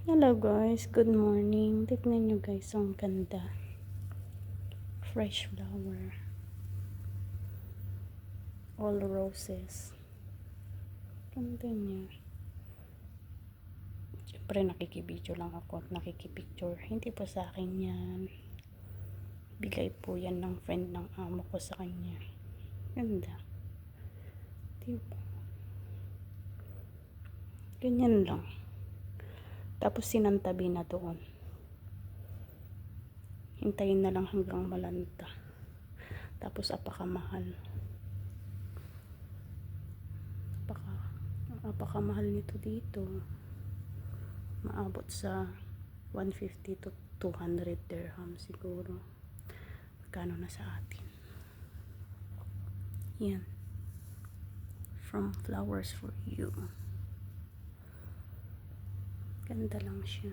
Hello guys, good morning. Tignan nyo guys, ang ganda. Fresh flower. All roses. Ganda niya. Siyempre nakikibideo lang ako at nakikipicture. Hindi po sa akin yan. Bigay po yan ng friend ng amo ko sa kanya. Ganda. Diba? Ganyan lang. Tapos sinantabi na doon. Hintayin na lang hanggang malanta. Tapos apakamahal. Apakamahal nito dito. Maabot sa 150 to 200 dirham siguro. Magkano na sa atin. Yan. From Flowers for You. Ganda lang siya.